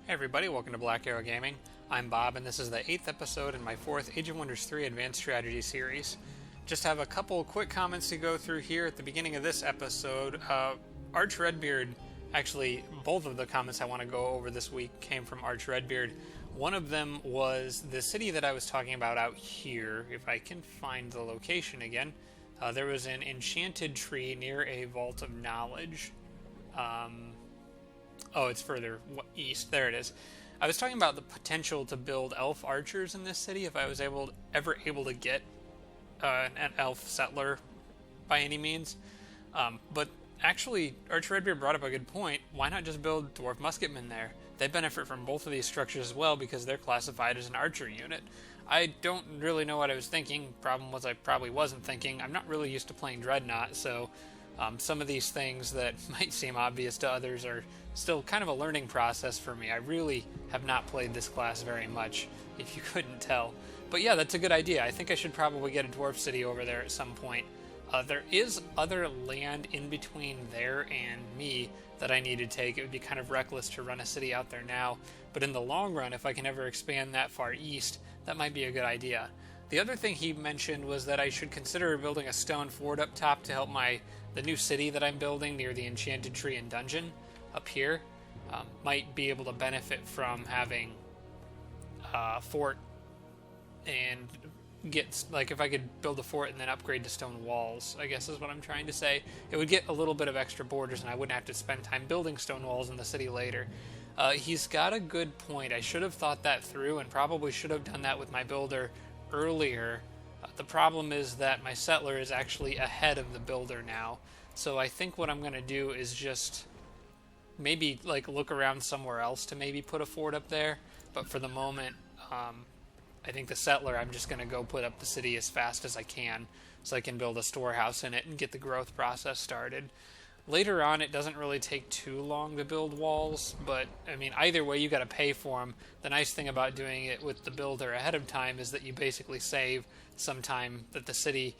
Hey everybody, welcome to Black Arrow Gaming. I'm Bob, and this is the 8th episode in my 4th Age of Wonders 3 Advanced Strategy series. Just have a couple quick comments to go through here at the beginning of this episode. Arch Redbeard, actually, both of the comments I want to go over this week came from Arch Redbeard. One of them was the city that I was talking about out here, if I can find the location again. There was an enchanted tree near a Vault of Knowledge. Oh, it's further east. There it is. I was talking about the potential to build elf archers in this city if I was ever able to get an elf settler by any means. But actually, Arch Redbeard brought up a good point. Why not just build dwarf musketmen there? They benefit from both of these structures as well because they're classified as an archer unit. I don't really know what I was thinking. Problem was I probably wasn't thinking. I'm not really used to playing Dreadnought, so some of these things that might seem obvious to others are still kind of a learning process for me. I really have not played this class very much, if you couldn't tell. But yeah, that's a good idea. I think I should probably get a dwarf city over there at some point. There is other land in between there and me that I need to take. It would be kind of reckless to run a city out there now, but in the long run, if I can ever expand that far east, that might be a good idea. The other thing he mentioned was that I should consider building a stone fort up top to help the new city that I'm building near the Enchanted Tree and Dungeon up here. Might be able to benefit from having a fort and get, like, if I could build a fort and then upgrade to stone walls, I guess is what I'm trying to say. It would get a little bit of extra borders and I wouldn't have to spend time building stone walls in the city later. He's got a good point. I should have thought that through and probably should have done that with my builder earlier. The problem is that my settler is actually ahead of the builder now. So I think what I'm going to do is just maybe like look around somewhere else to maybe put a fort up there. But for the moment, I think the settler, I'm just going to go put up the city as fast as I can so I can build a storehouse in it and get the growth process started. Later on, it doesn't really take too long to build walls, but, I mean, either way, you got to pay for them. The nice thing about doing it with the builder ahead of time is that you basically save some time that the city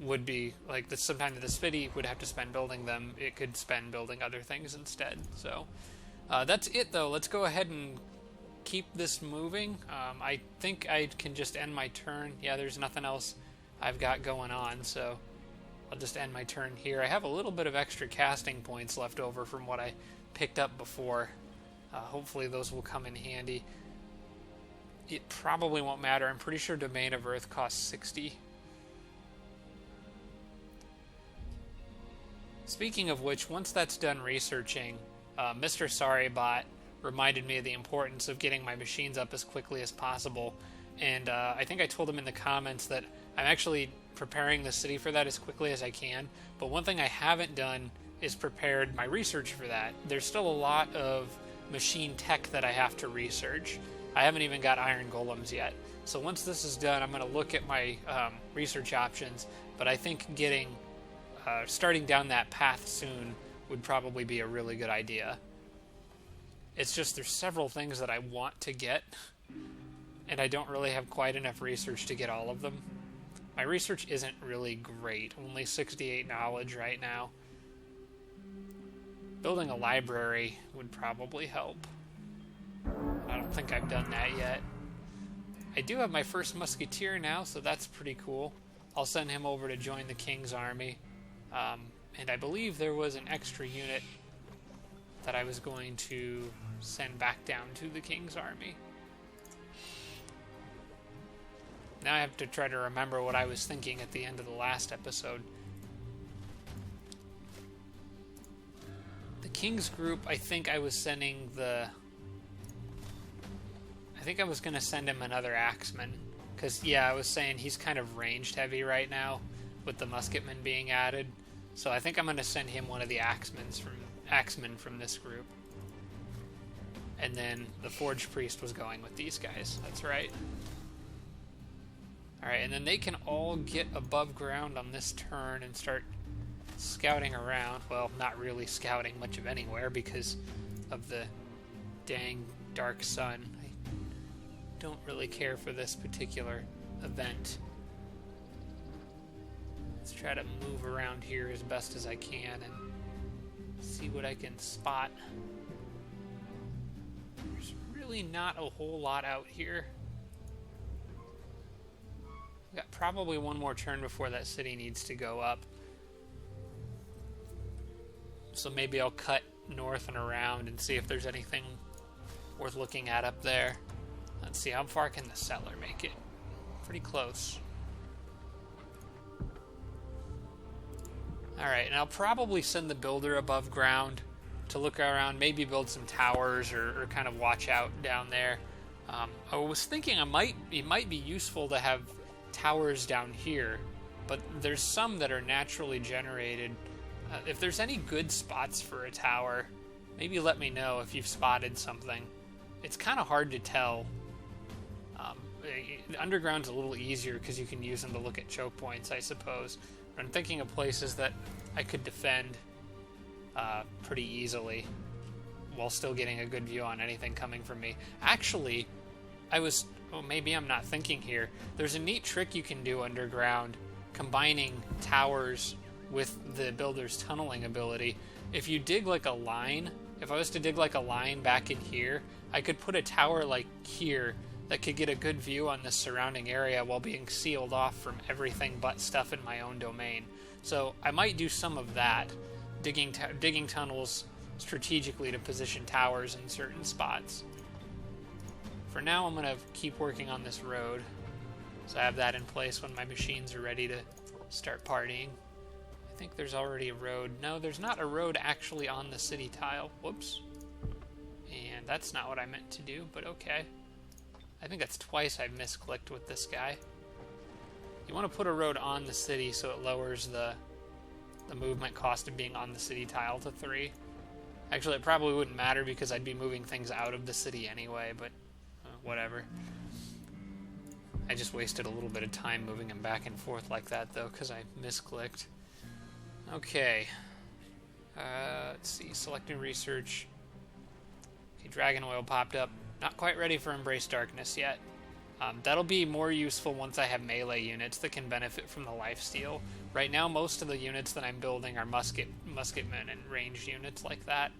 would be, like, some time that the city would have to spend building them. It could spend building other things instead. So, that's it, though. Let's go ahead and keep this moving. I think I can just end my turn. Yeah, there's nothing else I've got going on, so I'll just end my turn here. I have a little bit of extra casting points left over from what I picked up before. Hopefully those will come in handy. It probably won't matter. I'm pretty sure Domain of Earth costs 60. Speaking of which, once that's done researching, Mr. Sorrybot reminded me of the importance of getting my machines up as quickly as possible. And I think I told him in the comments that I'm actually preparing the city for that as quickly as I can. But one thing I haven't done is prepared my research for that. There's still a lot of machine tech that I have to research. I haven't even got iron golems yet. So once this is done, I'm going to look at my research options. But I think starting down that path soon would probably be a really good idea. It's just there's several things that I want to get, and I don't really have quite enough research to get all of them. My research isn't really great, only 68 knowledge right now. Building a library would probably help. I don't think I've done that yet. I do have my first musketeer now, so that's pretty cool. I'll send him over to join the king's army. And I believe there was an extra unit that I was going to send back down to the king's army. Now I have to try to remember what I was thinking at the end of the last episode. The king's group, I think I was sending I think I was going to send him another axeman. Because, yeah, I was saying he's kind of ranged heavy right now with the musketmen being added. So I think I'm going to send him one of the axemen from this group. And then the forge priest was going with these guys. That's right. Alright, and then they can all get above ground on this turn and start scouting around. Well, not really scouting much of anywhere because of the dang dark sun. I don't really care for this particular event. Let's try to move around here as best as I can and see what I can spot. There's really not a whole lot out here. We got probably one more turn before that city needs to go up. So maybe I'll cut north and around and see if there's anything worth looking at up there. Let's see, how far can the settler make it? Pretty close. Alright, and I'll probably send the builder above ground to look around, maybe build some towers or kind of watch out down there. I was thinking it might be useful to have towers down here, but there's some that are naturally generated. If there's any good spots for a tower, maybe let me know if you've spotted something. It's kind of hard to tell. The underground's a little easier because you can use them to look at choke points, I suppose. But I'm thinking of places that I could defend pretty easily while still getting a good view on anything coming from me. Actually, maybe I'm not thinking here. There's a neat trick you can do underground, combining towers with the builder's tunneling ability. If you dig like a line, if I was to dig like a line back in here, I could put a tower like here that could get a good view on the surrounding area while being sealed off from everything but stuff in my own domain. So I might do some of that, digging tunnels strategically to position towers in certain spots. For now, I'm going to keep working on this road, so I have that in place when my machines are ready to start partying. I think there's already a road. No, there's not a road actually on the city tile. Whoops. And that's not what I meant to do, but okay. I think that's twice I've misclicked with this guy. You want to put a road on the city so it lowers the movement cost of being on the city tile to 3. Actually, it probably wouldn't matter because I'd be moving things out of the city anyway, but whatever. I just wasted a little bit of time moving them back and forth like that, though, because I misclicked. Okay. Let's see. Selecting research. Okay, Dragon Oil popped up. Not quite ready for Embrace Darkness yet. That'll be more useful once I have melee units that can benefit from the lifesteal. Right now, most of the units that I'm building are musketmen and ranged units like that.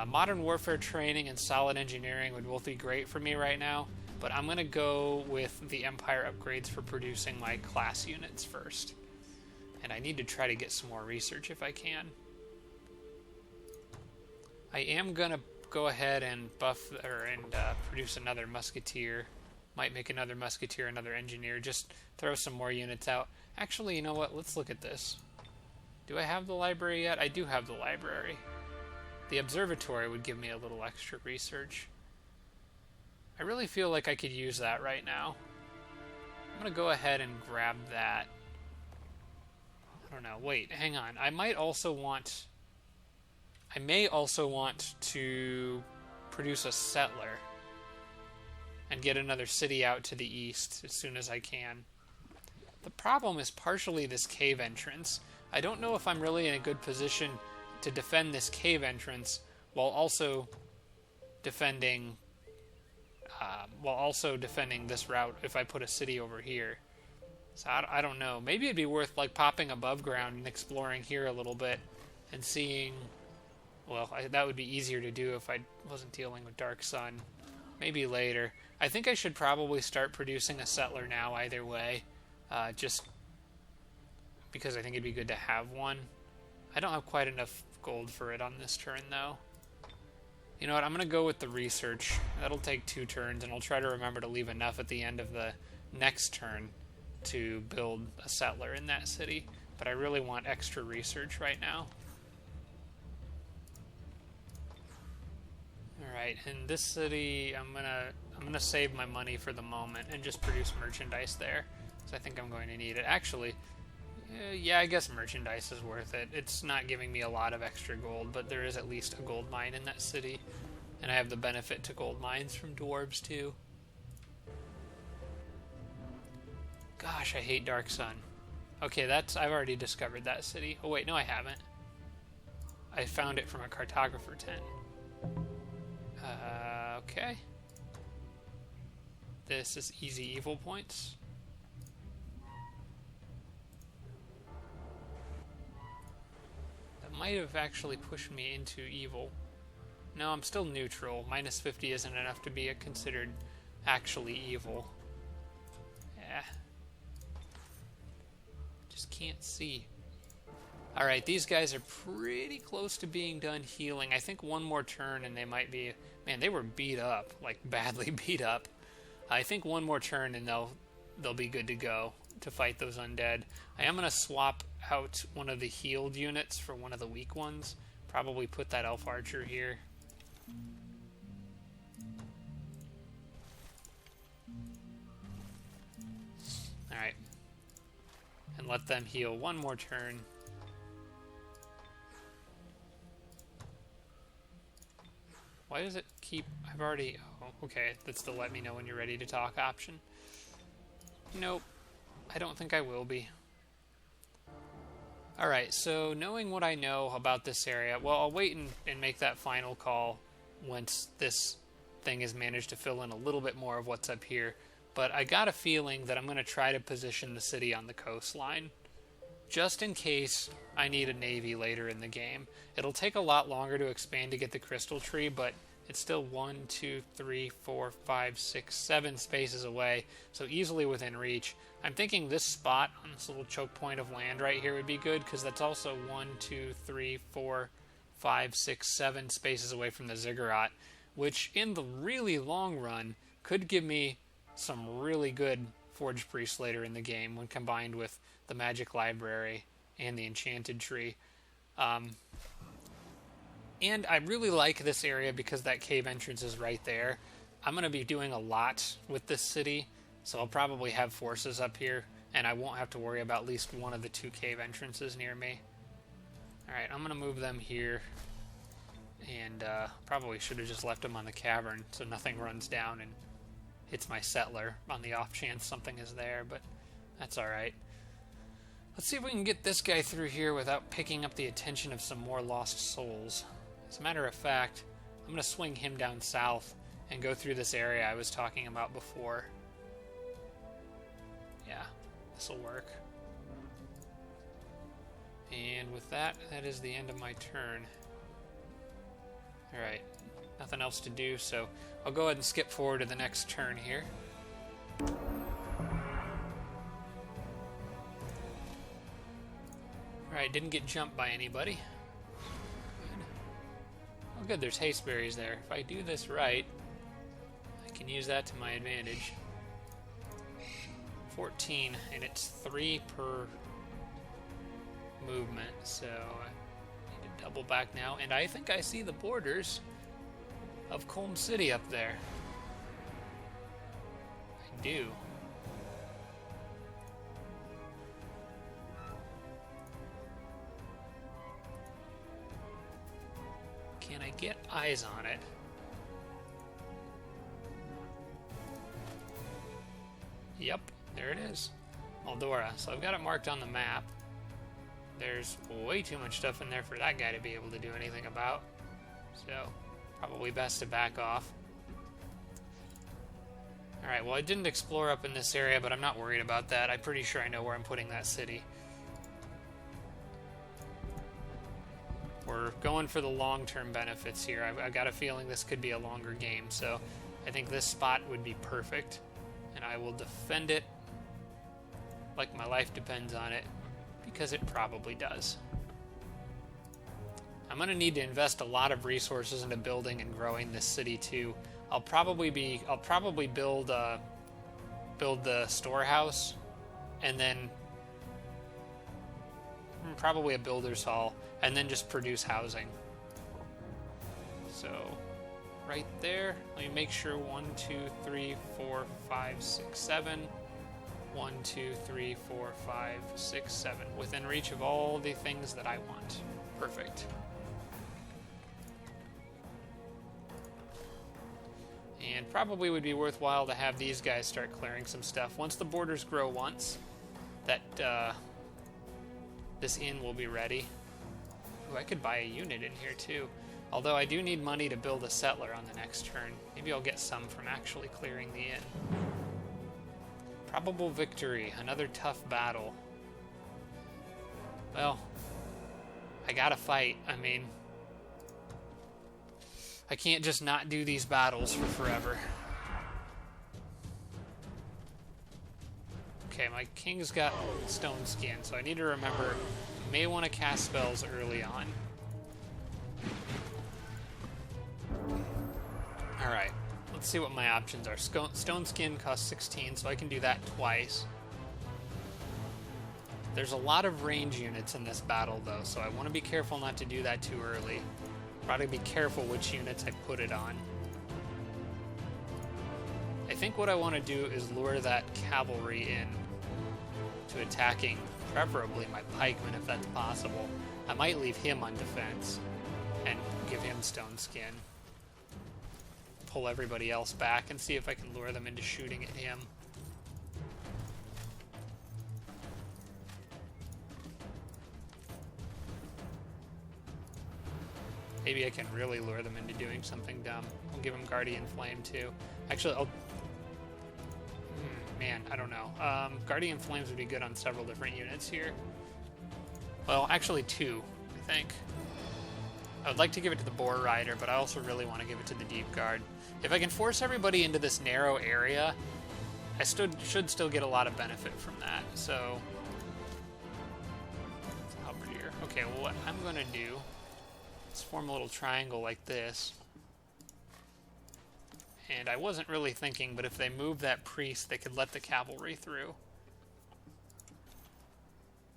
Modern warfare training and solid engineering would both be great for me right now, but I'm going to go with the Empire upgrades for producing my class units first. And I need to try to get some more research if I can. I am going to go ahead and produce another musketeer. Might make another musketeer, another engineer, just throw some more units out. Actually, you know what? Let's look at this. Do I have the library yet? I do have the library. The observatory would give me a little extra research. I really feel like I could use that right now. I'm going to go ahead and grab that. I don't know. Wait, hang on. I may also want to produce a settler and get another city out to the east as soon as I can. The problem is partially this cave entrance. I don't know if I'm really in a good position to defend this cave entrance while also defending this route if I put a city over here. So I don't know. Maybe it'd be worth like popping above ground and exploring here a little bit and seeing. Well, that would be easier to do if I wasn't dealing with Dark Sun. Maybe later. I think I should probably start producing a settler now either way. Just because I think it'd be good to have one. I don't have quite enough gold for it on this turn, though. You know what? I'm going to go with the research. That'll take 2 turns, and I'll try to remember to leave enough at the end of the next turn to build a settler in that city. But I really want extra research right now. Alright, in this city, I'm gonna save my money for the moment and just produce merchandise there, because I think I'm going to need it. Actually, yeah, I guess merchandise is worth it. It's not giving me a lot of extra gold, but there is at least a gold mine in that city, and I have the benefit to gold mines from dwarves too. Gosh, I hate Dark Sun. Okay, I've already discovered that city. Oh wait, no I haven't. I found it from a cartographer tent. Okay. This is easy evil points. That might have actually pushed me into evil. No, I'm still neutral. Minus 50 isn't enough to be considered actually evil. Yeah. Just can't see. Alright, these guys are pretty close to being done healing. I think one more turn and they might be... Man, they were beat up. Like, badly beat up. I think one more turn and they'll be good to go to fight those undead. I am going to swap out one of the healed units for one of the weak ones. Probably put that elf archer here. Alright. And let them heal one more turn. Why does it keep... I've already... Oh, okay. That's the let me know when you're ready to talk option. Nope. I don't think I will be. Alright, so knowing what I know about this area... Well, I'll wait and make that final call once this thing has managed to fill in a little bit more of what's up here. But I got a feeling that I'm going to try to position the city on the coastline. Just in case I need a navy later in the game. It'll take a lot longer to expand to get the crystal tree, but it's still 1, 2, 3, 4, 5, 6, 7 spaces away, so easily within reach. I'm thinking this spot on this little choke point of land right here would be good, because that's also 1, 2, 3, 4, 5, 6, 7 spaces away from the ziggurat, which in the really long run could give me some really good Forge Priests later in the game when combined with the Magic Library and the Enchanted Tree. And I really like this area because that cave entrance is right there. I'm going to be doing a lot with this city, so I'll probably have forces up here, and I won't have to worry about at least one of the 2 cave entrances near me. Alright, I'm going to move them here, and probably should have just left them on the cavern so nothing runs down and hits my settler on the off chance something is there, but that's alright. Let's see if we can get this guy through here without picking up the attention of some more lost souls. As a matter of fact, I'm going to swing him down south and go through this area I was talking about before. Yeah, this will work. And with that, that is the end of my turn. Alright, nothing else to do, so I'll go ahead and skip forward to the next turn here. Alright, didn't get jumped by anybody. Oh good, there's haste berries there. If I do this right, I can use that to my advantage. 14, and it's 3 per movement, so I need to double back now. And I think I see the borders of Culm City up there. I do. Can I get eyes on it? Yep, there it is. Moldora. So I've got it marked on the map. There's way too much stuff in there for that guy to be able to do anything about. So, probably best to back off. Alright, well I didn't explore up in this area, but I'm not worried about that. I'm pretty sure I know where I'm putting that city. We're going for the long-term benefits here. I've got a feeling this could be a longer game, so I think this spot would be perfect. And I will defend it like my life depends on it, because it probably does. I'm going to need to invest a lot of resources into building and growing this city too. I'll probably build the storehouse, and then probably a builder's hall, and then just produce housing. So right there, let me make sure 1, 2, 3, 4, 5, 6, 7. 1, 2, 3, 4, 5, 6, 7. Within reach of all the things that I want. Perfect. And probably would be worthwhile to have these guys start clearing some stuff. Once the borders grow once, that this inn will be ready. Ooh, I could buy a unit in here too. Although I do need money to build a settler on the next turn. Maybe I'll get some from actually clearing the inn. Probable victory. Another tough battle. Well, I gotta fight. I mean, I can't just not do these battles for forever. Okay, my king's got stone skin, so I need to remember I may want to cast spells early on. Alright, let's see what my options are. Stone skin costs 16, so I can do that twice. There's a lot of range units in this battle, though, so I want to be careful not to do that too early. Probably be careful which units I put it on. I think what I want to do is lure that cavalry in to attacking, preferably my pikemen if that's possible. I might leave him on defense and give him stone skin. Pull everybody else back and see if I can lure them into shooting at him. Maybe I can really lure them into doing something dumb. I'll give them Guardian Flame too. Actually, I'll... man, I don't know. Guardian Flames would be good on several different units here. Well, actually 2, I think. I would like to give it to the Boar Rider, but I also really want to give it to the Deep Guard. If I can force everybody into this narrow area, I should still get a lot of benefit from that, so... Halberdier. Okay, well, what I'm going to do is form a little triangle like this. And I wasn't really thinking, but if they move that priest, they could let the cavalry through.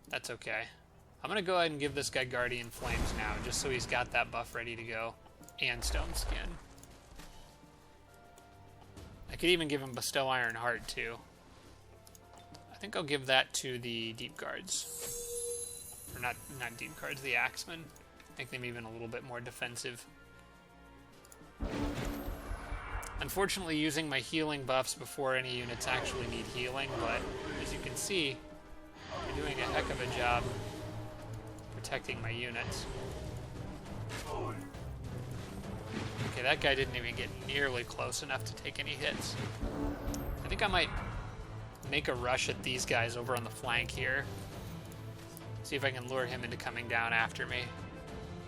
That's okay. I'm going to go ahead and give this guy Guardian Flames now, just so he's got that buff ready to go. And Stone Skin. I could even give him Bestow Iron Heart, too. I think I'll give that to the Deep Guards. Or not Deep Guards, the Axemen. Make them even a little bit more defensive. Unfortunately, using my healing buffs before any units actually need healing, but as you can see, I'm doing a heck of a job protecting my units. Okay, that guy didn't even get nearly close enough to take any hits. I think I might make a rush at these guys over on the flank here. See if I can lure him into coming down after me.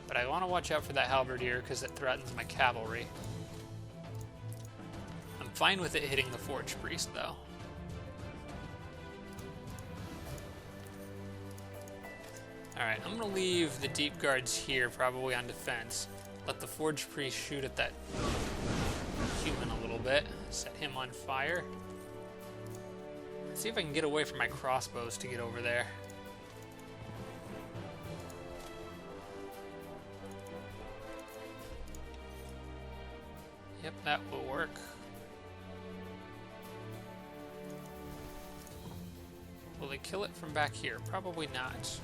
But I want to watch out for that halberdier because it threatens my cavalry. I'm fine with it hitting the Forge Priest, though. Alright, I'm going to leave the Deep Guards here, probably on defense. Let the Forge Priest shoot at that human a little bit. Set him on fire. Let's see if I can get away from my crossbows to get over there. Yep, that will work. Will they kill it from back here? Probably not.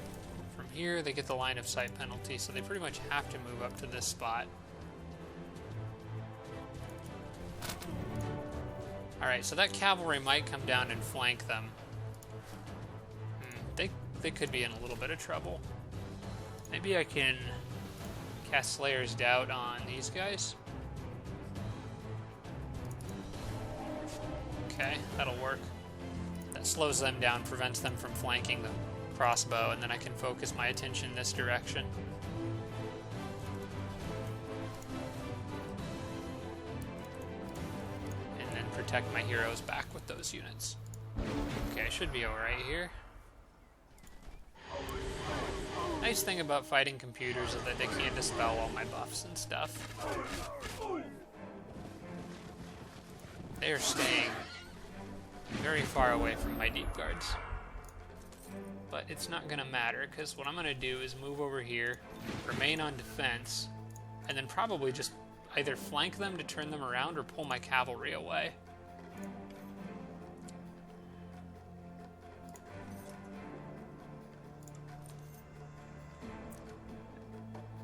From here, they get the line of sight penalty, so they pretty much have to move up to this spot. Alright, so that cavalry might come down and flank them. They could be in a little bit of trouble. Maybe I can cast Slayer's Doubt on these guys. Okay, that'll work. That slows them down, prevents them from flanking the crossbow, and then I can focus my attention this direction. And then protect my heroes back with those units. Okay, I should be alright here. Nice thing about fighting computers is that they can't dispel all my buffs and stuff. They are staying very far away from my Deep Guards. But it's not going to matter, because what I'm going to do is move over here, remain on defense, and then probably just either flank them to turn them around or pull my cavalry away.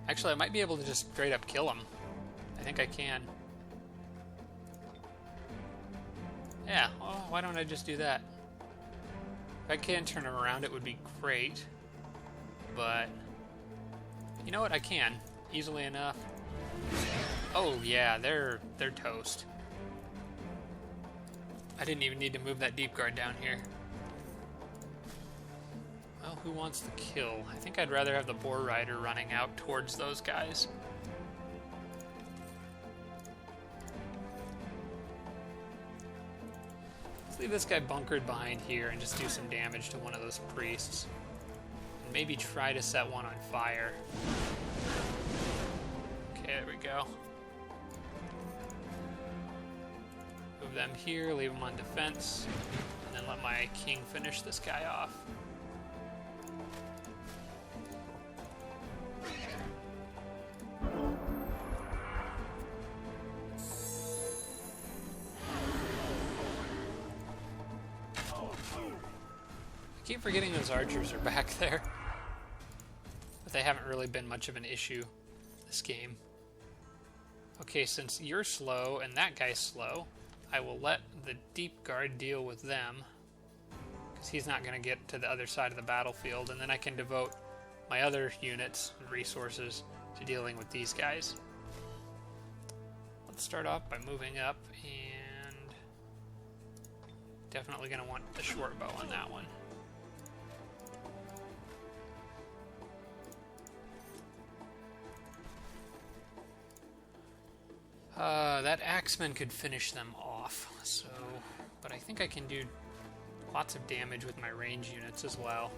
Actually, I might be able to just straight up kill them. I think I can. Yeah, well, why don't I just do that? If I can turn them around, it would be great. But, you know what? I can. Easily enough. Oh, yeah, they're toast. I didn't even need to move that Deep Guard down here. Well, who wants the kill? I think I'd rather have the Boar Rider running out towards those guys. leave this guy bunkered behind here and just do some damage to one of those priests. And maybe try to set one on fire. Okay, there we go. Move them here, leave them on defense, and then let my king finish this guy off. I keep forgetting those archers are back there, but they haven't really been much of an issue this game. Okay, since you're slow and that guy's slow, I will let the deep guard deal with them, because he's not going to get to the other side of the battlefield, and then I can devote my other units and resources to dealing with these guys. Let's start off by moving up, and definitely going to want the short bow on that one. That axeman could finish them off, so, but I think I can do lots of damage with my range units as well.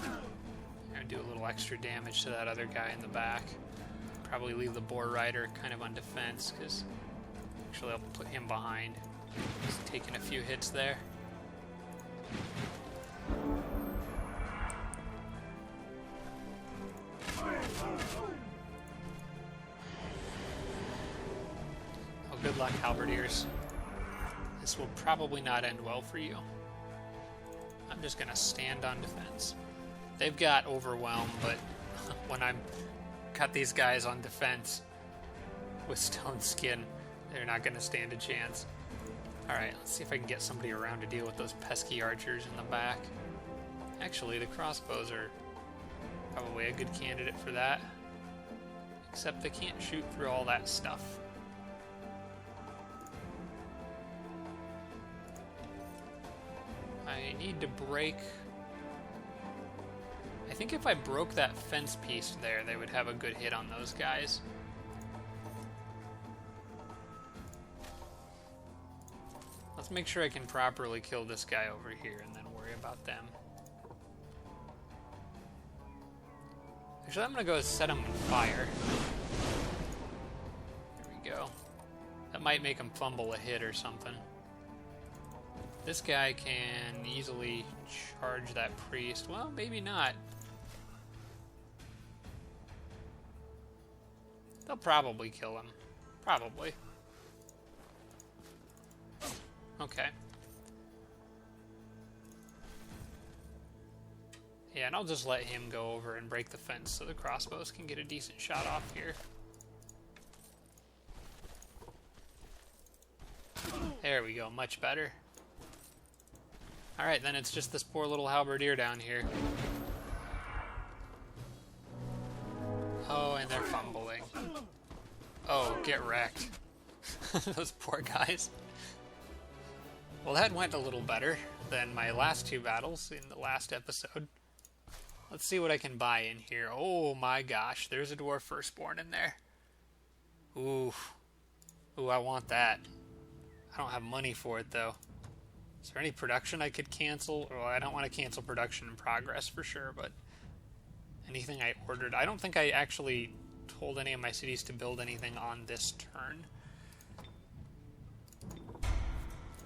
I'm gonna do a little extra damage to that other guy in the back. Probably leave the boar rider kind of on defense, because actually I'll put him behind. He's taking a few hits there. Oh, good luck, halberdiers. This will probably not end well for you. I'm just gonna stand on defense. They've got overwhelm, but when I'm cut these guys on defense with stone skin, they're not going to stand a chance. Alright, let's see if I can get somebody around to deal with those pesky archers in the back. Actually, the crossbows are probably a good candidate for that. Except they can't shoot through all that stuff. I need to break... I think if I broke that fence piece there, they would have a good hit on those guys. Let's make sure I can properly kill this guy over here and then worry about them. Actually, I'm going to go set him on fire. There we go. That might make him fumble a hit or something. This guy can easily charge that priest. Well, maybe not. They'll probably kill him. Probably. Okay. Yeah, and I'll just let him go over and break the fence so the crossbows can get a decent shot off here. There we go, much better. Alright, then it's just this poor little halberdier down here. Oh, and they're fumbling. Oh, get wrecked. Those poor guys. Well, that went a little better than my last two battles in the last episode. Let's see what I can buy in here. Oh my gosh, there's a dwarf firstborn in there. Ooh. Ooh, I want that. I don't have money for it, though. Is there any production I could cancel? Well, I don't want to cancel production in progress for sure, but anything I ordered. I don't think I actually told any of my cities to build anything on this turn.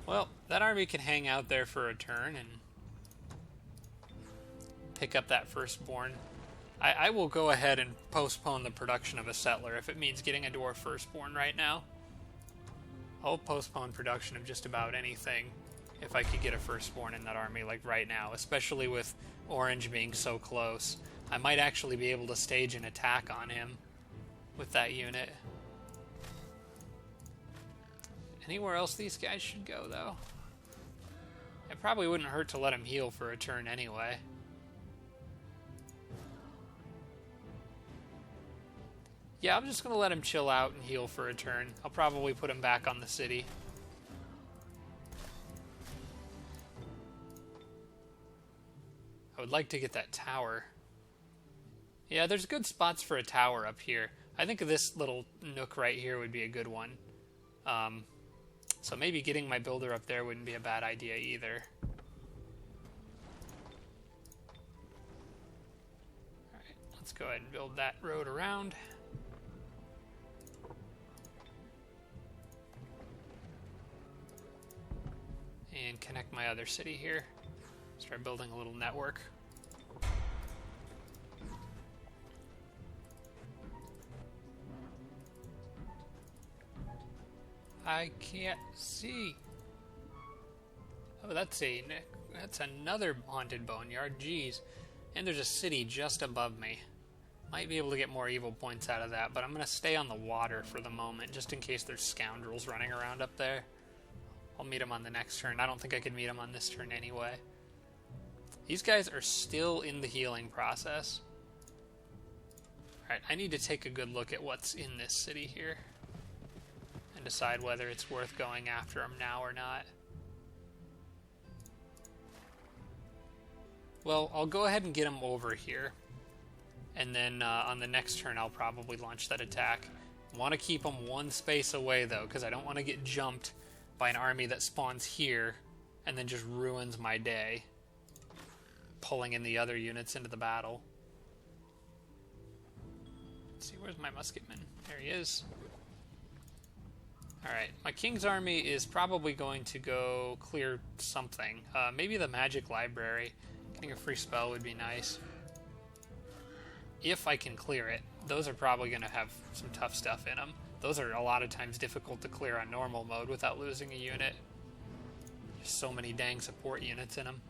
Well, that army can hang out there for a turn and pick up that firstborn. I will go ahead and postpone the production of a settler if it means getting a dwarf firstborn right now. I'll postpone production of just about anything if I could get a firstborn in that army, like right now, especially with orange being so close. I might actually be able to stage an attack on him with that unit. Anywhere else these guys should go, though? It probably wouldn't hurt to let him heal for a turn anyway. Yeah, I'm just going to let him chill out and heal for a turn. I'll probably put him back on the city. I would like to get that tower. Yeah, there's good spots for a tower up here. I think this little nook right here would be a good one. So maybe getting my builder up there wouldn't be a bad idea either. Alright, let's go ahead and build that road around. And connect my other city here. Start building a little network. I can't see. Oh, that's another haunted boneyard. Jeez. And there's a city just above me. Might be able to get more evil points out of that, but I'm going to stay on the water for the moment, just in case there's scoundrels running around up there. I'll meet them on the next turn. I don't think I could meet them on this turn anyway. These guys are still in the healing process. Alright, I need to take a good look at what's in this city here. And decide whether it's worth going after them now or not. Well, I'll go ahead and get them over here. And then on the next turn I'll probably launch that attack. I want to keep them one space away though, because I don't want to get jumped by an army that spawns here and then just ruins my day, pulling in the other units into the battle. Let's see, where's my musketman? There he is. Alright, my king's army is probably going to go clear something. Maybe the magic library. Getting a free spell would be nice. If I can clear it. Those are probably going to have some tough stuff in them. Those are a lot of times difficult to clear on normal mode without losing a unit. There's so many dang support units in them.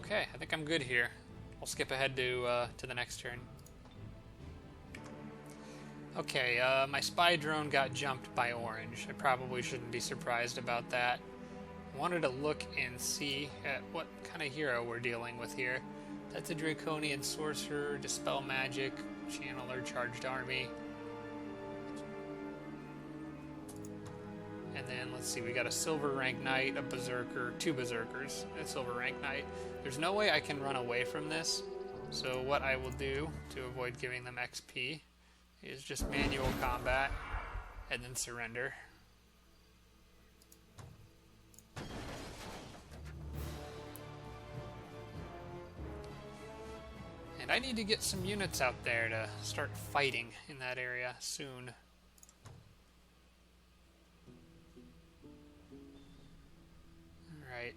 Okay, I think I'm good here. I'll skip ahead to the next turn. Okay, my spy drone got jumped by orange. I probably shouldn't be surprised about that. I wanted to look and see at what kind of hero we're dealing with here. That's a draconian sorcerer, dispel magic, channeler, charged army. And then, let's see, we got a silver rank knight, a berserker, two berserkers, and a silver rank knight. There's no way I can run away from this, so what I will do to avoid giving them XP is just manual combat and then surrender. And I need to get some units out there to start fighting in that area soon. Alright.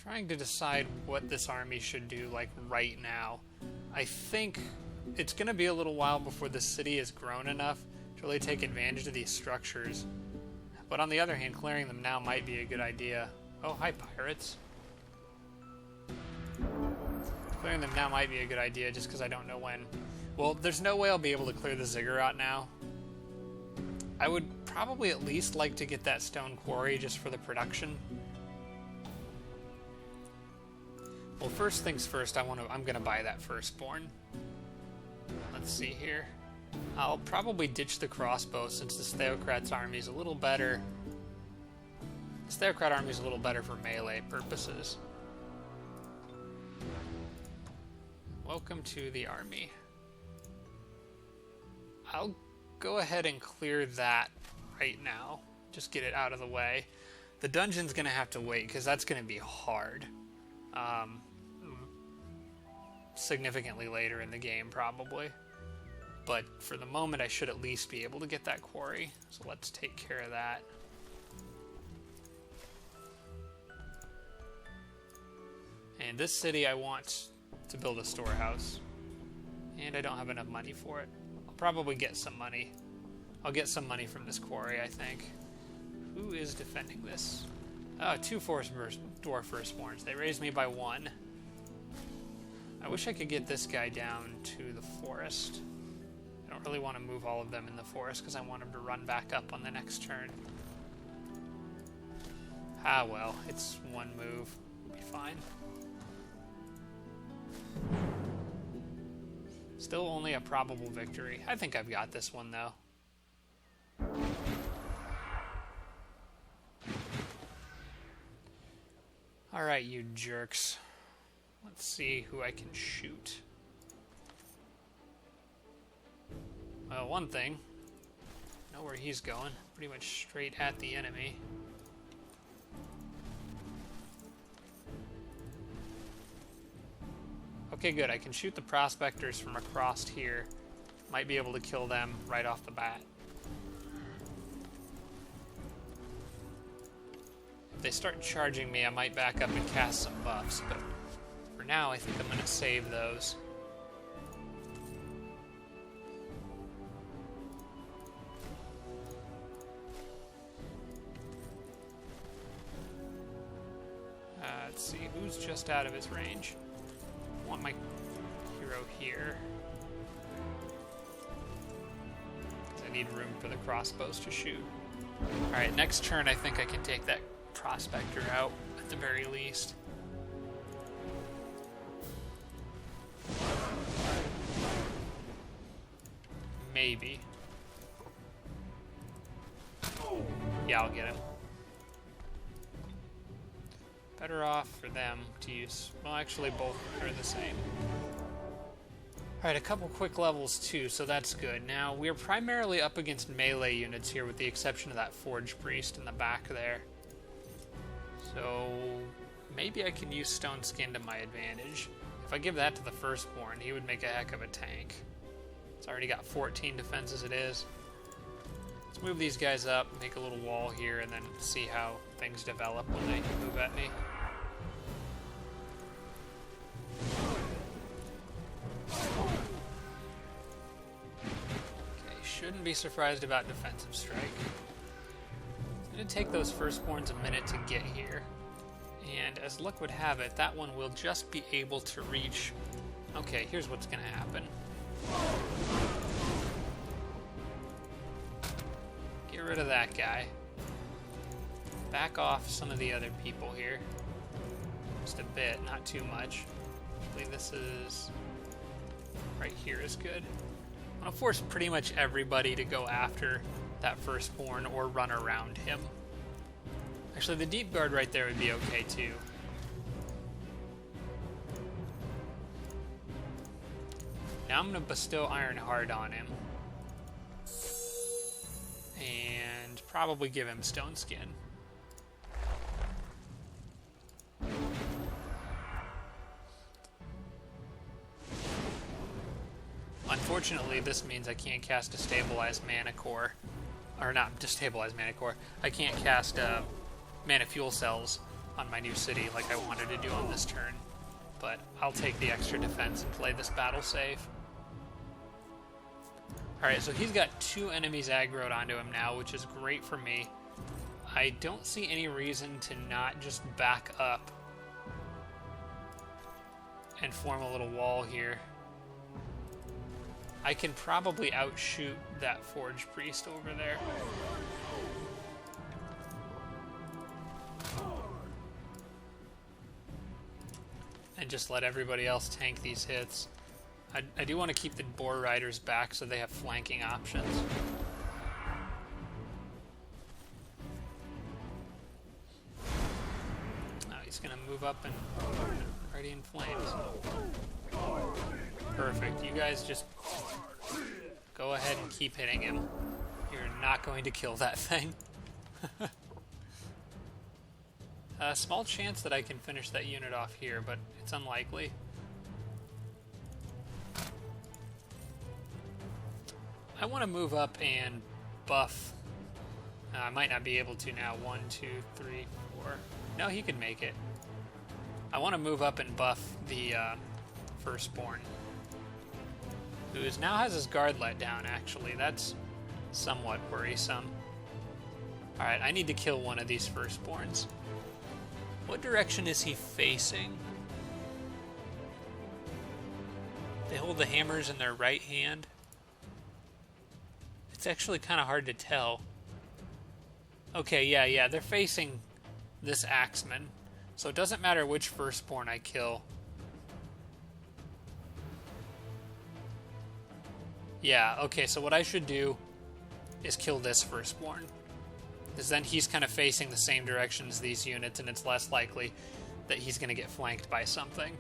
Trying to decide what this army should do, like, right now. I think it's going to be a little while before the city is grown enough to really take advantage of these structures. But on the other hand, clearing them now might be a good idea. Oh, hi, pirates. Clearing them now might be a good idea just because I don't know when. Well, there's no way I'll be able to clear the ziggurat now. I would probably at least like to get that stone quarry just for the production. Well, first things first, I'm gonna buy that firstborn. Let's see here. I'll probably ditch the crossbow since the Theocrat's army is a little better. The Theocrat army is a little better for melee purposes. Welcome to the army. I'll go ahead and clear that right now. Just get it out of the way. The dungeon's gonna have to wait because that's gonna be hard. Significantly later in the game, probably. But for the moment, I should at least be able to get that quarry. So let's take care of that. And this city, I want to build a storehouse. And I don't have enough money for it. I'll probably get some money. I'll get some money from this quarry, I think. Who is defending this? Oh, two dwarf firstborns. They raised me by one. I wish I could get this guy down to the forest. I don't really want to move all of them in the forest because I want him to run back up on the next turn. Ah well, it's one move. It'll be fine. Still only a probable victory. I think I've got this one though. Alright, you jerks. Let's see who I can shoot. Well, one thing. Know where he's going. Pretty much straight at the enemy. Okay, good. I can shoot the prospectors from across here. Might be able to kill them right off the bat. If they start charging me, I might back up and cast some buffs, but for now, I think I'm going to save those. Let's see, who's just out of his range? I want my hero here. I need room for the crossbows to shoot. Alright, next turn I think I can take that prospector out, at the very least. Maybe. Yeah, I'll get him. Better off for them to use... Well, actually, both are the same. Alright, a couple quick levels too, so that's good. Now, we're primarily up against melee units here, with the exception of that Forge Priest in the back there. So, maybe I can use Stone Skin to my advantage. If I give that to the firstborn, he would make a heck of a tank. It's already got 14 defense as it is. Let's move these guys up, make a little wall here, and then see how things develop when they move at me. Okay, shouldn't be surprised about defensive strike. It's going to take those firstborns a minute to get here. And as luck would have it, that one will just be able to reach... Okay, here's what's going to happen. Get rid of that guy. Back off some of the other people here. Just a bit, not too much. Actually, this is... right here is good. I'm going to force pretty much everybody to go after that firstborn or run around him. Actually, the deep guard right there would be okay too. Now I'm going to bestow Iron Heart on him. And probably give him Stone Skin. Unfortunately, this means I can't cast a Stabilized Mana Core. Or not, Destabilized Mana Core. I can't cast Mana Fuel Cells on my new city like I wanted to do on this turn. But I'll take the extra defense and play this battle safe. Alright, so he's got 2 enemies aggroed onto him now, which is great for me. I don't see any reason to not just back up and form a little wall here. I can probably outshoot that Forge Priest over there. And just let everybody else tank these hits. I do want to keep the Boar Riders back so they have flanking options. Now he's going to move up and already in flames. Perfect. You guys just go ahead and keep hitting him. You're not going to kill that thing. A small chance that I can finish that unit off here, but it's unlikely. I want to move up and buff. I might not be able to now. 1, 2, 3, 4. No, he could make it. I want to move up and buff the firstborn, who now has his guard let down, actually. That's somewhat worrisome. Alright, I need to kill one of these firstborns. What direction is he facing? They hold the hammers in their right hand. It's actually kind of hard to tell. Okay, yeah, they're facing this axeman. So it doesn't matter which firstborn I kill. Yeah, okay, so what I should do is kill this firstborn. Because then he's kind of facing the same direction as these units, and it's less likely that he's going to get flanked by something.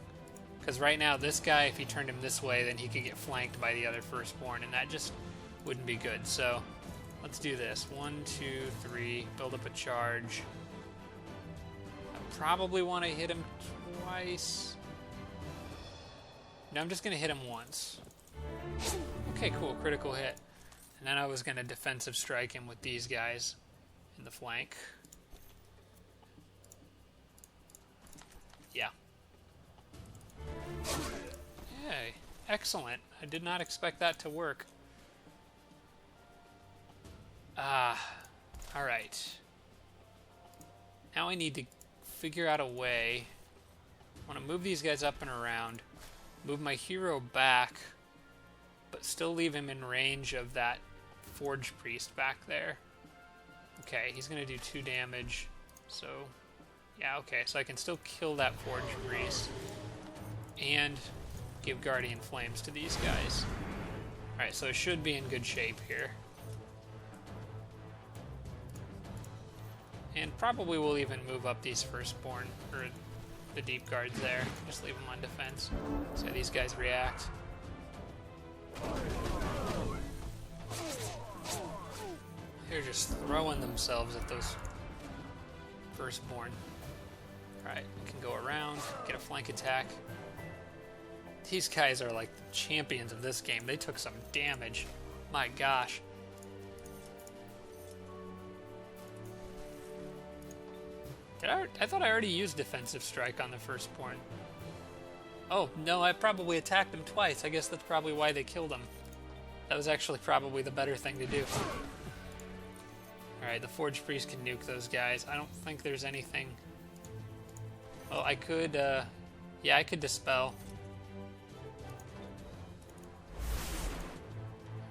Because right now, this guy, if he turned him this way, then he could get flanked by the other firstborn, and that just wouldn't be good. So let's do this. 1, 2, 3. Build up a charge. I probably want to hit him twice. No, I'm just going to hit him once. Okay, cool. Critical hit. And then I was going to defensive strike him with these guys in the flank. Yeah. Yay. Excellent. I did not expect that to work. Alright. Now I need to figure out a way. I want to move these guys up and around. Move my hero back, but still leave him in range of that Forge Priest back there. Okay, he's going to do 2 damage. So, yeah, okay. So I can still kill that Forge Priest. And give Guardian Flames to these guys. Alright, so it should be in good shape here. And probably we'll even move up these firstborn, or the deep guards there. Just leave them on defense. So these guys react. They're just throwing themselves at those firstborn. Alright, we can go around, get a flank attack. These guys are like the champions of this game. They took some damage. My gosh. I thought I already used defensive strike on the firstborn. Oh, no, I probably attacked them twice. I guess that's probably why they killed him. That was actually probably the better thing to do. Alright, the Forge Priest can nuke those guys. I don't think there's anything... Well, I could, yeah, I could Dispel.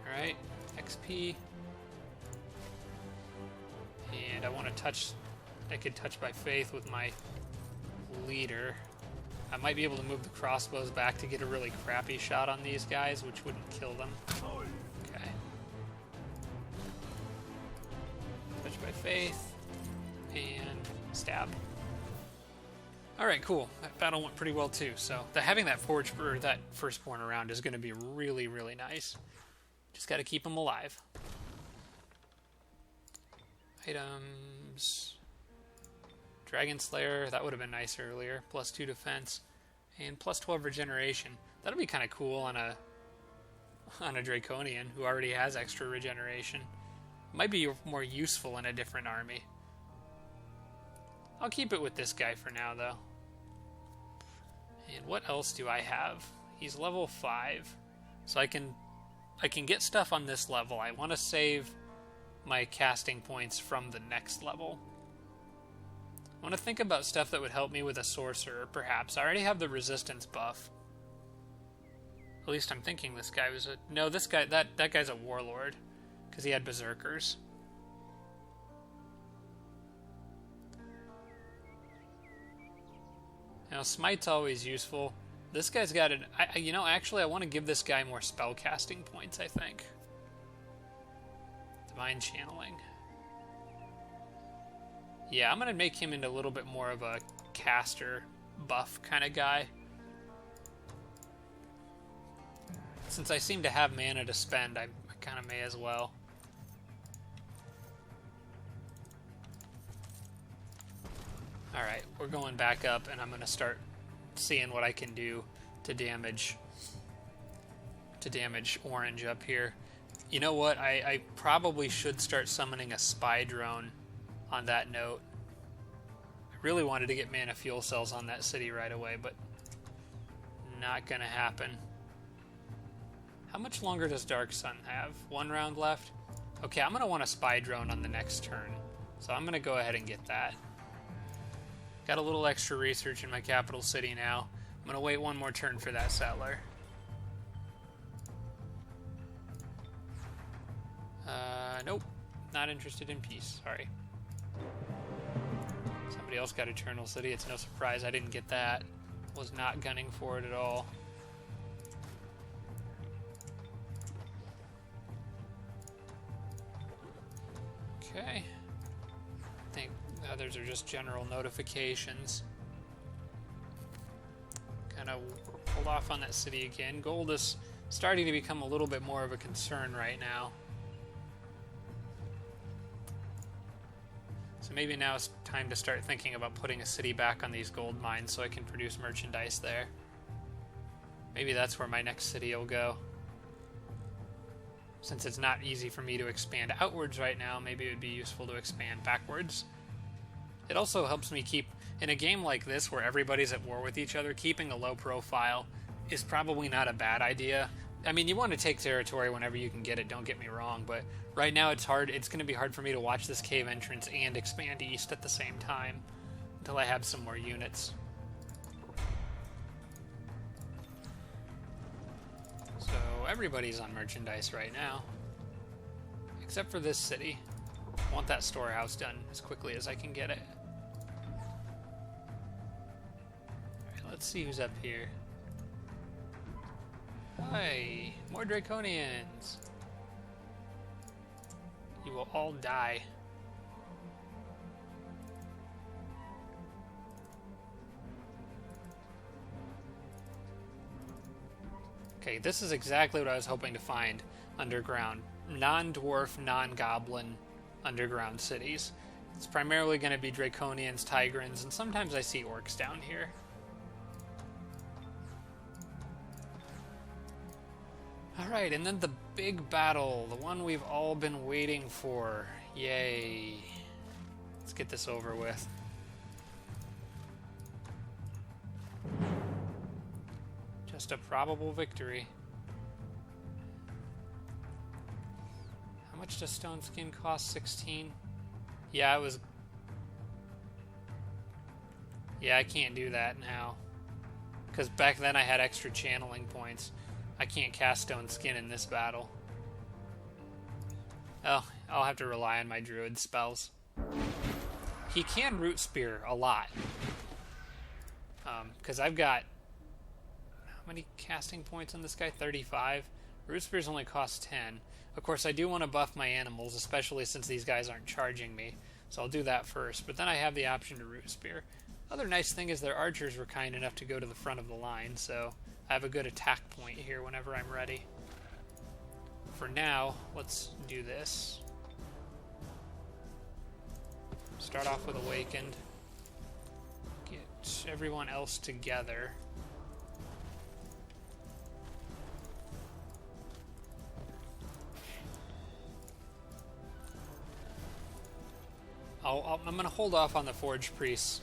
Alright, XP. And I want to touch... I could touch by faith with my leader. I might be able to move the crossbows back to get a really crappy shot on these guys, which wouldn't kill them. Okay. Touch by faith. And stab. Alright, cool. That battle went pretty well too. So having that forge or that firstborn around is going to be really, really nice. Just got to keep them alive. Items... Dragon Slayer, that would have been nice earlier. +2 defense and +12 regeneration. That'll be kind of cool on a draconian who already has extra regeneration. Might be more useful in a different army. I'll keep it with this guy for now, though. And what else do I have? He's level 5, so I can get stuff on this level. I want to save my casting points from the next level. I want to think about stuff that would help me with a sorcerer, perhaps. I already have the resistance buff. At least I'm thinking this guy was a... No, this guy, that guy's a warlord, because he had berserkers. Now, smite's always useful. This guy's got an... you know, actually, I want to give this guy more spellcasting points, I think. Divine Channeling. Yeah, I'm going to make him into a little bit more of a caster buff kind of guy. Since I seem to have mana to spend, I kind of may as well. Alright, we're going back up, and I'm going to start seeing what I can do to damage orange up here. You know what? I probably should start summoning a spy drone on that note. I really wanted to get mana fuel cells on that city right away, but not gonna happen. How much longer does Dark Sun have? 1 round left? Okay, I'm gonna want a spy drone on the next turn, so I'm gonna go ahead and get that. Got a little extra research in my capital city now. I'm gonna wait 1 more turn for that settler. Nope. Not interested in peace. Sorry. Somebody else got Eternal City. It's no surprise I didn't get that. Was not gunning for it at all. Okay. I think the others are just general notifications. gonna hold off on that city again. Gold is starting to become a little bit more of a concern right now. So maybe now it's time to start thinking about putting a city back on these gold mines so I can produce merchandise there. Maybe that's where my next city will go. Since it's not easy for me to expand outwards right now, maybe it would be useful to expand backwards. It also helps me keep, in a game like this where everybody's at war with each other, keeping a low profile is probably not a bad idea. I mean, you want to take territory whenever you can get it, don't get me wrong, but right now it's hard. It's going to be hard for me to watch this cave entrance and expand east at the same time until I have some more units. So everybody's on merchandise right now, except for this city. I want that storehouse done as quickly as I can get it. Alright, let's see who's up here. Hi, more draconians. You will all die. Okay, this is exactly what I was hoping to find underground. Non-dwarf, non-goblin underground cities. It's primarily going to be draconians, tigrans, and sometimes I see orcs down here. Alright, and then the big battle, the one we've all been waiting for. Yay. Let's get this over with. Just a probable victory. How much does stone skin cost? 16? Yeah, it was... Yeah, I can't do that now. Because back then I had extra channeling points. I can't cast stone skin in this battle. Oh, I'll have to rely on my druid spells. He can root spear a lot. Because I've got... How many casting points on this guy? 35. Root spears only cost 10. Of course, I do want to buff my animals, especially since these guys aren't charging me. So I'll do that first. But then I have the option to root spear. Other nice thing is their archers were kind enough to go to the front of the line, so I have a good attack point here whenever I'm ready. For now, let's do this. Start off with Awakened. Get everyone else together. I'm going to hold off on the Forge Priest's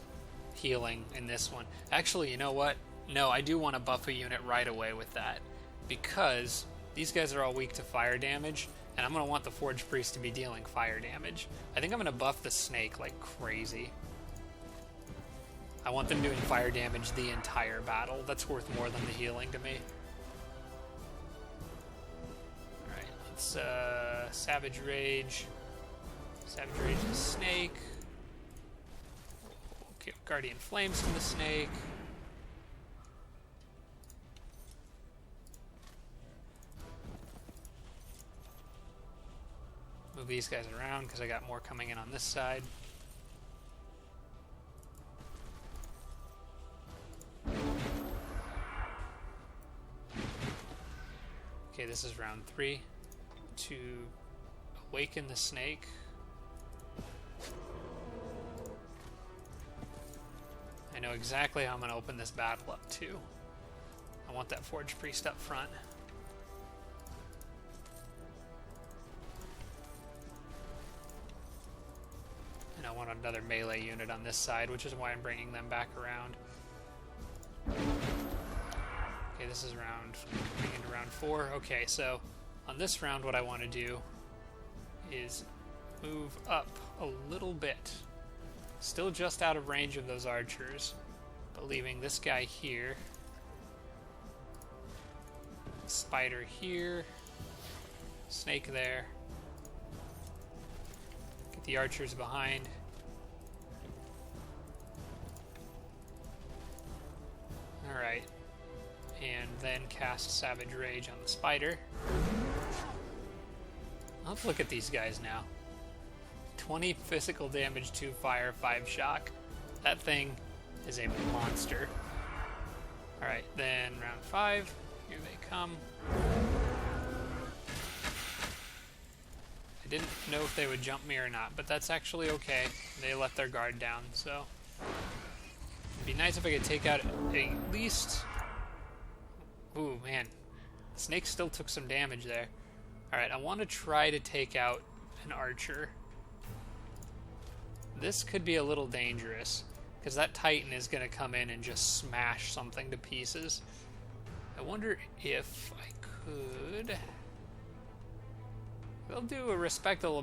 healing in this one. Actually, you know what? No, I do want to buff a unit right away with that. Because these guys are all weak to fire damage, and I'm going to want the Forge Priest to be dealing fire damage. I think I'm going to buff the Snake like crazy. I want them doing fire damage the entire battle. That's worth more than the healing to me. Alright, let's Savage Rage. Savage Rage the Snake. Okay, Guardian Flames to the Snake. Move these guys around because I got more coming in on this side. Okay, this is round 3. To awaken the Snake. I know exactly how I'm going to open this battle up too. I want that Forge Priest up front. And I want another melee unit on this side, which is why I'm bringing them back around. Okay, this is coming into round 4. Okay, so on this round what I want to do is move up a little bit. Still just out of range of those archers, but leaving this guy here. Spider here. Snake there. Get the archers behind. Alright. And then cast Savage Rage on the spider. Let's look at these guys now. 20 physical damage, 2 fire, 5 shock. That thing is a monster. Alright, then round 5. Here they come. I didn't know if they would jump me or not, but that's actually okay. They let their guard down, so... It'd be nice if I could take out at least... Ooh, man. The snake still took some damage there. Alright, I want to try to take out an archer. This could be a little dangerous, because that Titan is going to come in and just smash something to pieces. I wonder if I could... They'll do a respectable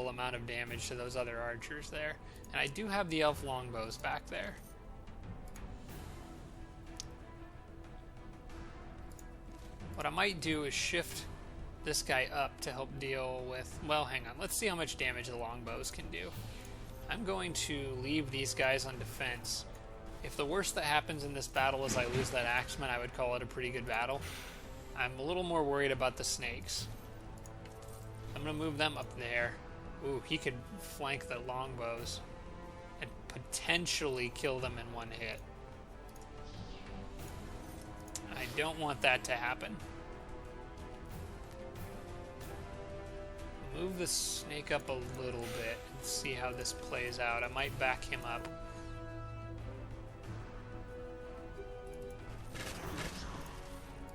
amount of damage to those other archers there. And I do have the elf longbows back there. What I might do is shift this guy up to help deal with... Well, hang on. Let's see how much damage the longbows can do. I'm going to leave these guys on defense. If the worst that happens in this battle is I lose that axeman, I would call it a pretty good battle. I'm a little more worried about the snakes. I'm going to move them up there. Ooh, he could flank the longbows and potentially kill them in one hit. I don't want that to happen. Move the snake up a little bit and see how this plays out. I might back him up.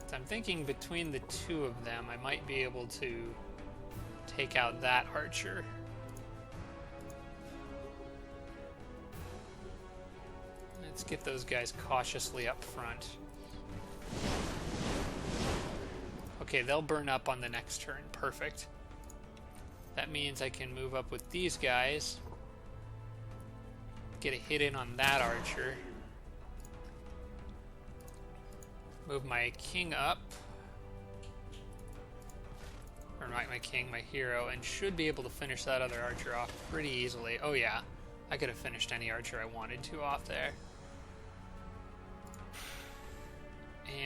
So I'm thinking between the two of them, I might be able to take out that archer. Let's get those guys cautiously up front. Okay, they'll burn up on the next turn. Perfect. That means I can move up with these guys. Get a hit in on that archer. Move my king up. Or not my king, my hero, and should be able to finish that other archer off pretty easily. Oh yeah, I could have finished any archer I wanted to off there.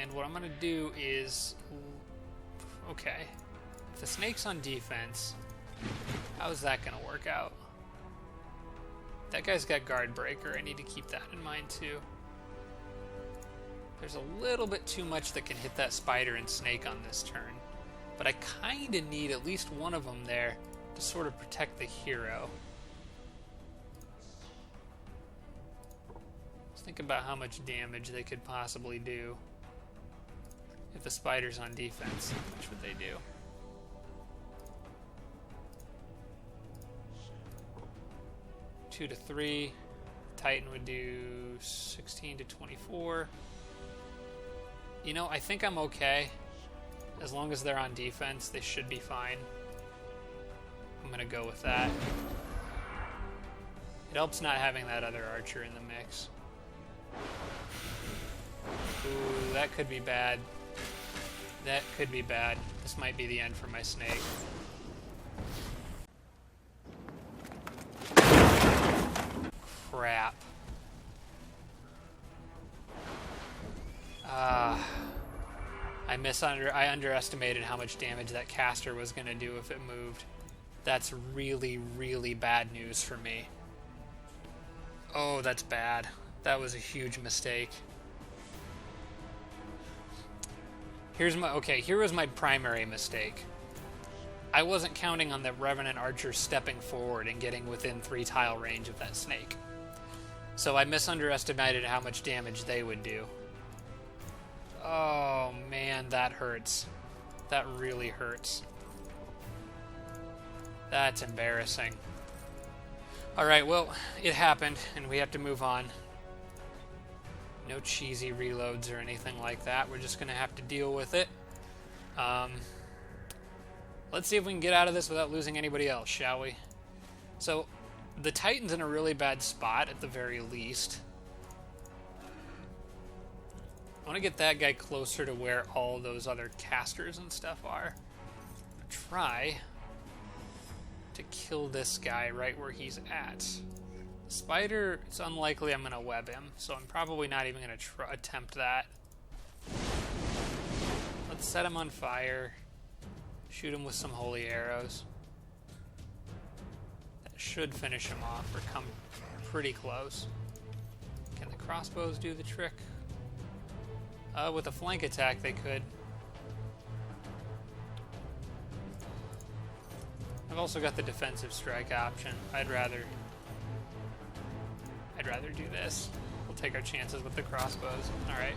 And what I'm going to do is... Okay, if the snake's on defense, how's that going to work out? That guy's got guard breaker. I need to keep that in mind too. There's a little bit too much that can hit that spider and snake on this turn. But I kind of need at least one of them there to sort of protect the hero. Let's think about how much damage they could possibly do. If the spider's on defense, how much would they do? Two to 3. Titan would do 16 to 24. You know, I think I'm okay. As long as they're on defense, they should be fine. I'm going to go with that. It helps not having that other archer in the mix. Ooh, that could be bad. That could be bad. This might be the end for my snake. Crap. I underestimated how much damage that caster was going to do if it moved. That's really, really bad news for me. Oh, that's bad. That was a huge mistake. Here was my primary mistake. I wasn't counting on the Revenant Archer stepping forward and getting within 3 tile range of that snake. So I misunderestimated how much damage they would do. Oh man, that hurts. That really hurts. That's embarrassing. Alright, well, it happened, and we have to move on. No cheesy reloads or anything like that. We're just going to have to deal with it. Let's see if we can get out of this without losing anybody else, shall we? So, the Titan's in a really bad spot, at the very least. I want to get that guy closer to where all those other casters and stuff are. Try to kill this guy right where he's at. Spider, it's unlikely I'm going to web him, so I'm probably not even going to attempt that. Let's set him on fire. Shoot him with some holy arrows. That should finish him off or come pretty close. Can the crossbows do the trick? With a flank attack, they could. I've also got the defensive strike option. I'd rather do this. We'll take our chances with the crossbows. Alright.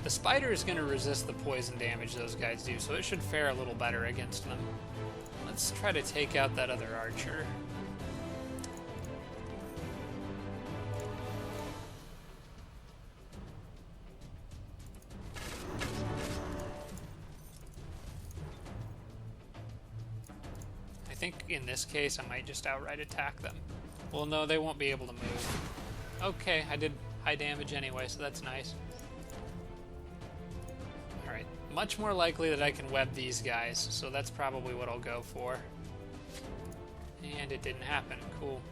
The spider is going to resist the poison damage those guys do, so it should fare a little better against them. Let's try to take out that other archer. I think in this case I might just outright attack them. Well, no, they won't be able to move. Okay, I did high damage anyway, so that's nice. Alright, much more likely that I can web these guys, so that's probably what I'll go for. And it didn't happen. Cool.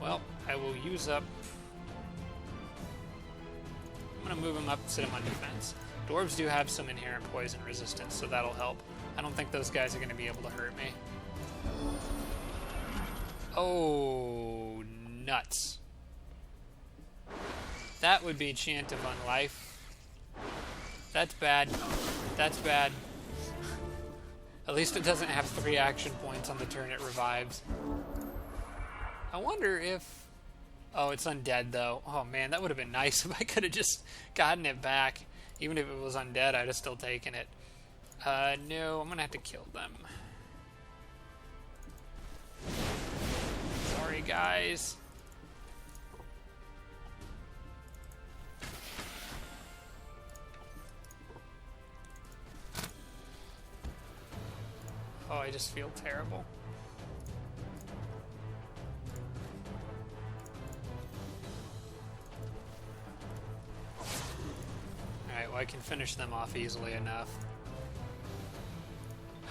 Well, I will use up... I'm going to move him up, sit him on defense. Dwarves do have some inherent poison resistance, so that'll help. I don't think those guys are going to be able to hurt me. Oh, nuts. That would be Chant of Unlife. That's bad. That's bad. At least it doesn't have 3 action points on the turn it revives. I wonder if... Oh, it's undead, though. Oh, man, that would have been nice if I could have just gotten it back. Even if it was undead, I'd have still taken it. No, I'm gonna have to kill them. Sorry, guys. Oh, I just feel terrible. Alright, well, I can finish them off easily enough.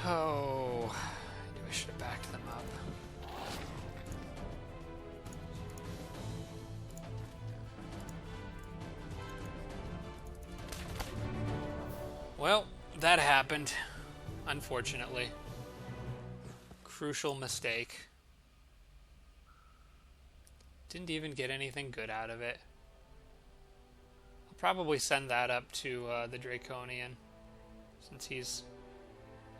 Oh, I knew I should have backed them up. Well, that happened, unfortunately. Crucial mistake. Didn't even get anything good out of it. I'll probably send that up to the Draconian, since he's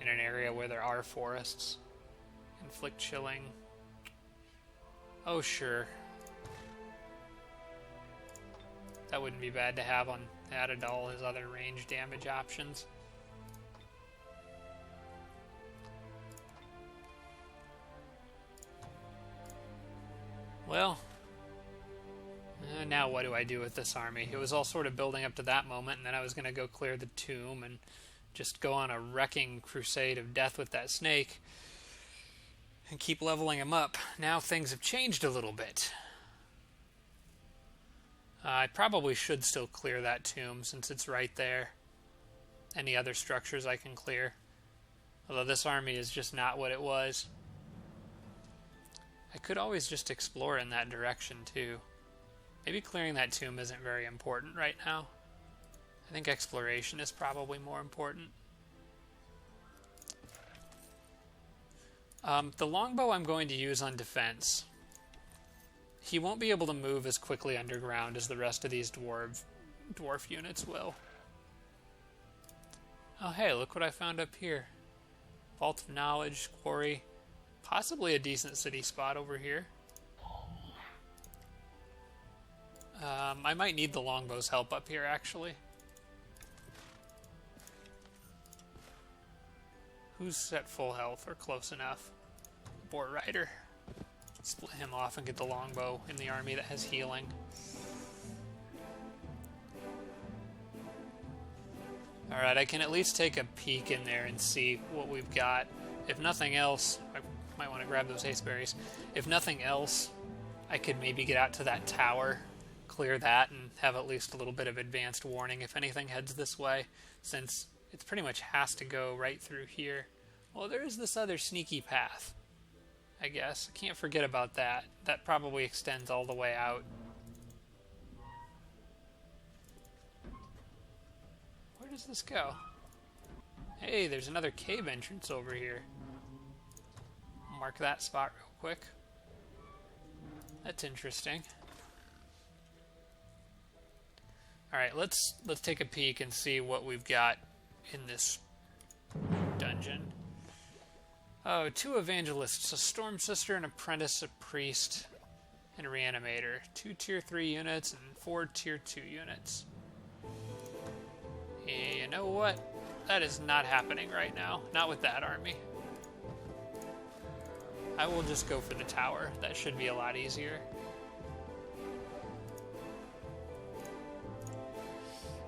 in an area where there are forests. Inflict chilling. Oh, sure. That wouldn't be bad to have on added to all his other range damage options. Well, now what do I do with this army? It was all sort of building up to that moment, and then I was going to go clear the tomb and just go on a wrecking crusade of death with that snake and keep leveling him up. Now things have changed a little bit. I probably should still clear that tomb since it's right there. Any other structures I can clear. Although this army is just not what it was. I could always just explore in that direction too. Maybe clearing that tomb isn't very important right now. I think exploration is probably more important. The longbow I'm going to use on defense. He won't be able to move as quickly underground as the rest of these dwarf units will. Oh hey, look what I found up here. Vault of Knowledge, quarry. Possibly a decent city spot over here. I might need the longbow's help up here, actually. Who's at full health or close enough? Boar Rider. Split him off and get the longbow in the army that has healing. Alright, I can at least take a peek in there and see what we've got. If nothing else, I might want to grab those haste berries. If nothing else, I could maybe get out to that tower, clear that, and have at least a little bit of advanced warning if anything heads this way, since it pretty much has to go right through here. Well, there is this other sneaky path, I guess. I can't forget about that. That probably extends all the way out. Where does this go? Hey, there's another cave entrance over here. Mark that spot real quick. That's interesting. Alright, let's take a peek and see what we've got in this dungeon. Oh, 2 evangelists, a storm sister, an apprentice, a priest, and a reanimator. 2 tier 3 units and 4 tier 2 units. You know what? That is not happening right now. Not with that army. I will just go for the tower. That should be a lot easier.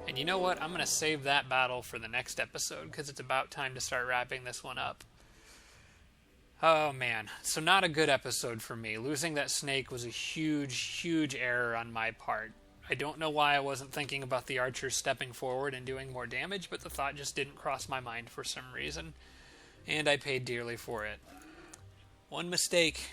And you know what? I'm going to save that battle for the next episode, because it's about time to start wrapping this one up. Oh, man. So not a good episode for me. Losing that snake was a huge, huge error on my part. I don't know why I wasn't thinking about the archers stepping forward and doing more damage, but the thought just didn't cross my mind for some reason. And I paid dearly for it. One mistake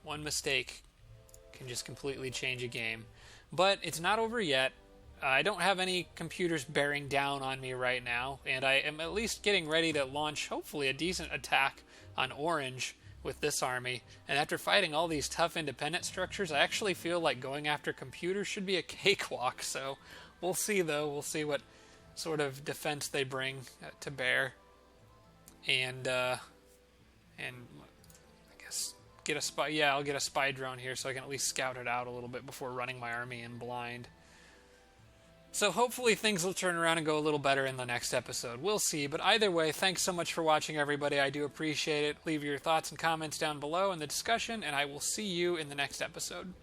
can just completely change a game. But it's not over yet. I don't have any computers bearing down on me right now, and I am at least getting ready to launch, hopefully, a decent attack on Orange with this army. And after fighting all these tough independent structures, I actually feel like going after computers should be a cakewalk. So we'll see, though. We'll see what sort of defense they bring to bear. And I guess get a spy. Yeah, I'll get a spy drone here so I can at least scout it out a little bit before running my army in blind. So hopefully things will turn around and go a little better in the next episode. We'll see. But either way, thanks so much for watching, everybody. I do appreciate it. Leave your thoughts and comments down below in the discussion, and I will see you in the next episode.